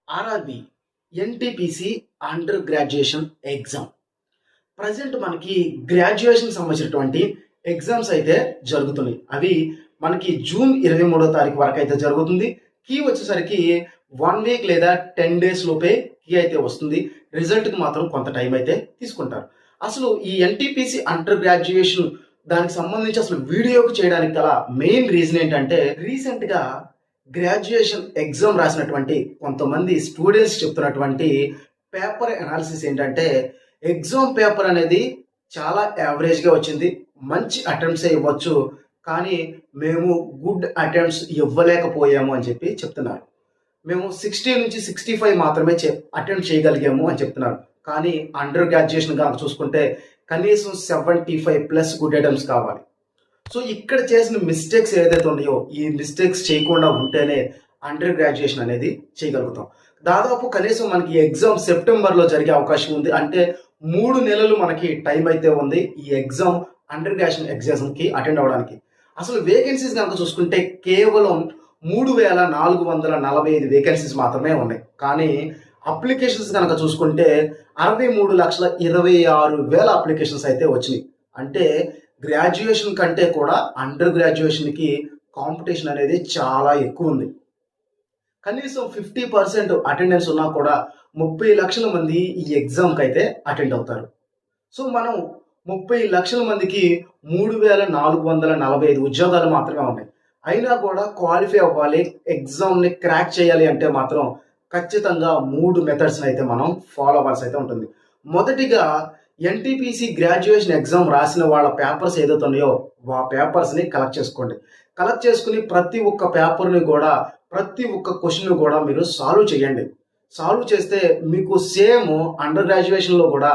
RRB NTPC under graduation exam present మనకి graduation సంబంధించినటువంటి exams అయితే జరుగుతున్నాయి. అవి మనకి జూన్ 23వ తారీఖు వరకు అయితే జరుగుతుంది. కీ వచ్చేసరికి 1 వీక్ లేదా 10 days లోపే కీ అయితే వస్తుంది. రిజల్ట్కి మాత్రం కొంత టైం అయితే తీసుకుంటారు. అసలు ఈ ఎన్టీపీసీ అండర్ గ్రాడ్యుయేషన్ దానికి సంబంధించి అసలు వీడియోకి చేయడానికి గల మెయిన్ రీజన్ ఏంటంటే, రీసెంట్గా గ్రాడ్యుయేషన్ ఎగ్జామ్ రాసినటువంటి కొంతమంది స్టూడెంట్స్ చెప్తున్నటువంటి పేపర్ అనాలిసిస్ ఏంటంటే, ఎగ్జామ్ పేపర్ అనేది చాలా యావరేజ్గా వచ్చింది, మంచి అటెంప్ట్స్ ఇవ్వచ్చు, కానీ మేము గుడ్ అటెంప్ట్స్ ఇవ్వలేకపోయాము అని చెప్పి చెప్తున్నారు. మేము 60 నుంచి 65 మాత్రమే అటెంప్ట్ చేయగలిగాము అని చెప్తున్నారు. కానీ అండర్ గ్రాడ్యుయేషన్ కనుక చూసుకుంటే కనీసం 75+ గుడ్ అటెంప్ట్స్ కావాలి. సో ఇక్కడ చేసిన మిస్టేక్స్ ఏదైతే ఉన్నాయో, ఈ మిస్టేక్స్ చేయకుండా ఉంటేనే అండర్ గ్రాడ్యుయేషన్ అనేది చేయగలుగుతాం. దాదాపు కనీసం మనకి ఎగ్జామ్ సెప్టెంబర్లో జరిగే అవకాశం ఉంది. అంటే 3 నెలలు మనకి టైం అయితే ఉంది ఈ ఎగ్జామ్ అండర్ గ్రాడ్యుయేషన్ ఎగ్జామ్కి అటెండ్ అవ్వడానికి. అసలు వేకెన్సీస్ కనుక చూసుకుంటే కేవలం 3445 వేకెన్సీస్ మాత్రమే ఉన్నాయి. కానీ అప్లికేషన్స్ కనుక చూసుకుంటే 63,26,000 అప్లికేషన్స్ అయితే వచ్చినాయి. అంటే గ్రాడ్యుయేషన్ కంటే కూడా అండర్ గ్రాడ్యుయేషన్కి కాంపిటీషన్ అనేది చాలా ఎక్కువ ఉంది. కనీసం 50% అటెండెన్స్ ఉన్నా కూడా 30 లక్షల మంది ఈ ఎగ్జామ్కి అయితే అటెండ్ అవుతారు. సో మనం 30 లక్షల మందికి 3,445 ఉద్యోగాలు మాత్రమే ఉన్నాయి. అయినా కూడా క్వాలిఫై అవ్వాలి, ఎగ్జామ్ని క్రాక్ చేయాలి అంటే మాత్రం ఖచ్చితంగా 3 మెథడ్స్ని అయితే మనం ఫాలో అవ్వాల్సి అయితే ఉంటుంది. మొదటిగా ఎన్టీపీసీ గ్రాడ్యుయేషన్ ఎగ్జామ్ రాసిన వాళ్ళ పేపర్స్ ఏదైతే ఉన్నాయో ఆ పేపర్స్ని కలెక్ట్ చేసుకోండి. కలెక్ట్ చేసుకుని ప్రతి ఒక్క పేపర్ని కూడా, ప్రతి ఒక్క క్వశ్చన్ కూడా మీరు సాల్వ్ చేయండి. సాల్వ్ చేస్తే మీకు సేమ్ అండర్ గ్రాడ్యుయేషన్లో కూడా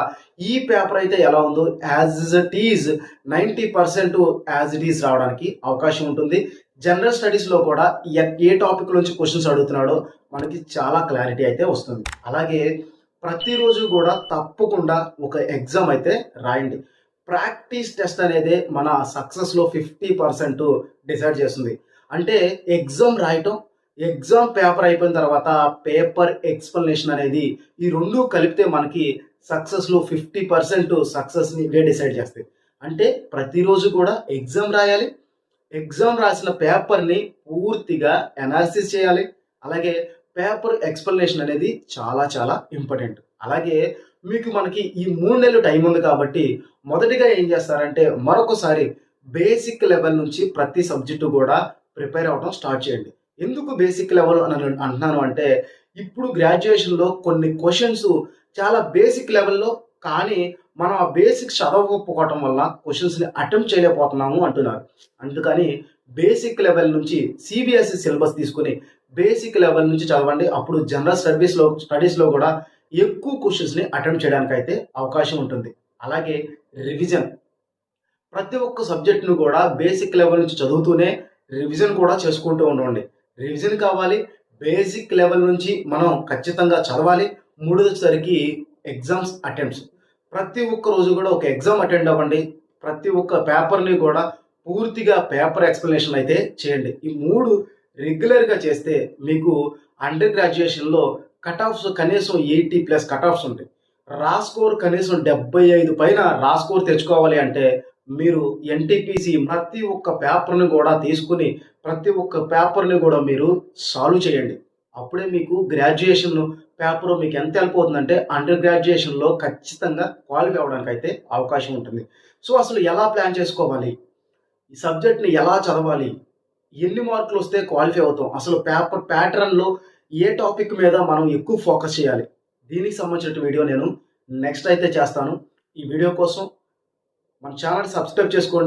ఈ పేపర్ అయితే ఎలా ఉందో as it is 90% as it is రావడానికి అవకాశం ఉంటుంది. జనరల్ స్టడీస్లో కూడా ఏ టాపిక్ నుంచి క్వశ్చన్స్ అడుగుతున్నాడో మనకి చాలా క్లారిటీ అయితే వస్తుంది. అలాగే ప్రతిరోజు కూడా తప్పకుండా ఒక ఎగ్జామ్ అయితే రాయండి. ప్రాక్టీస్ టెస్ట్ అనేది మన సక్సెస్లో 50% డిసైడ్ చేస్తుంది. అంటే ఎగ్జామ్ రాయటం, ఎగ్జామ్ పేపర్ అయిపోయిన తర్వాత పేపర్ ఎక్స్ప్లెనేషన్ అనేది ఈ రెండు కలిపితే మనకి సక్సెస్లో 50% సక్సెస్ని ఇవే డిసైడ్ చేస్తాయి. అంటే ప్రతిరోజు కూడా ఎగ్జామ్ రాయాలి, ఎగ్జామ్ రాసిన పేపర్ని పూర్తిగా అనాలిసిస్ చేయాలి. అలాగే పేపర్ ఎక్స్ప్లెనేషన్ అనేది చాలా చాలా ఇంపార్టెంట్. అలాగే మీకు మనకి ఈ 3 నెలలు టైం ఉంది కాబట్టి మొదటిగా ఏం చేస్తారంటే, మరొకసారి బేసిక్ లెవెల్ నుంచి ప్రతి సబ్జెక్టు కూడా ప్రిపేర్ అవ్వడం స్టార్ట్ చేయండి. ఎందుకు బేసిక్ లెవెల్ అని అంటున్నాను అంటే, ఇప్పుడు గ్రాడ్యుయేషన్లో కొన్ని క్వశ్చన్స్ చాలా బేసిక్ లెవెల్లో, కానీ మనం ఆ బేసిక్స్ చదవకపోవటం వల్ల క్వశ్చన్స్ని అటెంప్ట్ చేయలేకపోతున్నాము అంటున్నారు. అందుకని బేసిక్ లెవెల్ నుంచి సిబిఎస్ఈ సిలబస్ తీసుకుని బేసిక్ లెవెల్ నుంచి చదవండి. అప్పుడు జనరల్ స్టడీస్లో కూడా ఎక్కువ క్వశ్చన్స్ని అటెంప్ట్ చేయడానికి అయితే అవకాశం ఉంటుంది. అలాగే రివిజన్, ప్రతి ఒక్క సబ్జెక్ట్ను కూడా బేసిక్ లెవెల్ నుంచి చదువుతూనే రివిజన్ కూడా చేసుకుంటూ ఉండండి. రివిజన్ కావాలి, బేసిక్ లెవెల్ నుంచి మనం ఖచ్చితంగా చదవాలి. మూడోసరికి ఎగ్జామ్స్ అటెంప్ట్స్, ప్రతి ఒక్క రోజు కూడా ఒక ఎగ్జామ్ అటెండ్ అవ్వండి. ప్రతి ఒక్క పేపర్ని కూడా పూర్తిగా పేపర్ ఎక్స్ప్లెనేషన్ అయితే చేయండి. ఈ 3 రెగ్యులర్గా చేస్తే మీకు అండర్ గ్రాడ్యుయేషన్లో కట్ ఆఫ్స్ కనీసం 80+ కట్ ఆఫ్స్ ఉంటాయి. రా స్కోర్ కనీసం 75 పైన రా స్కోర్ తెచ్చుకోవాలి అంటే మీరు ఎన్టీపీసీ ప్రతి ఒక్క పేపర్ని కూడా తీసుకుని ప్రతి ఒక్క పేపర్ని కూడా మీరు సాల్వ్ చేయండి. అప్పుడే మీకు గ్రాడ్యుయేషన్ పేపర్ మీకు ఎంత హెల్ప్ అవుతుందంటే అండర్ గ్రాడ్యుయేషన్లో ఖచ్చితంగా క్వాలిఫై అవ్వడానికి అయితే అవకాశం ఉంటుంది. సో అసలు ఎలా ప్లాన్ చేసుకోవాలి, ఈ సబ్జెక్ట్ని ఎలా చదవాలి, ఎన్ని మార్కులు వస్తే క్వాలిఫై అవుతాం, అసలు పేపర్ ప్యాటర్న్లో ఏ టాపిక్ మీద మనం ఎక్కువ ఫోకస్ చేయాలి, దీనికి సంబంధించిన వీడియో నేను నెక్స్ట్ అయితే చేస్తాను. ఈ వీడియో కోసం మన ఛానల్ సబ్స్క్రైబ్ చేసుకోండి.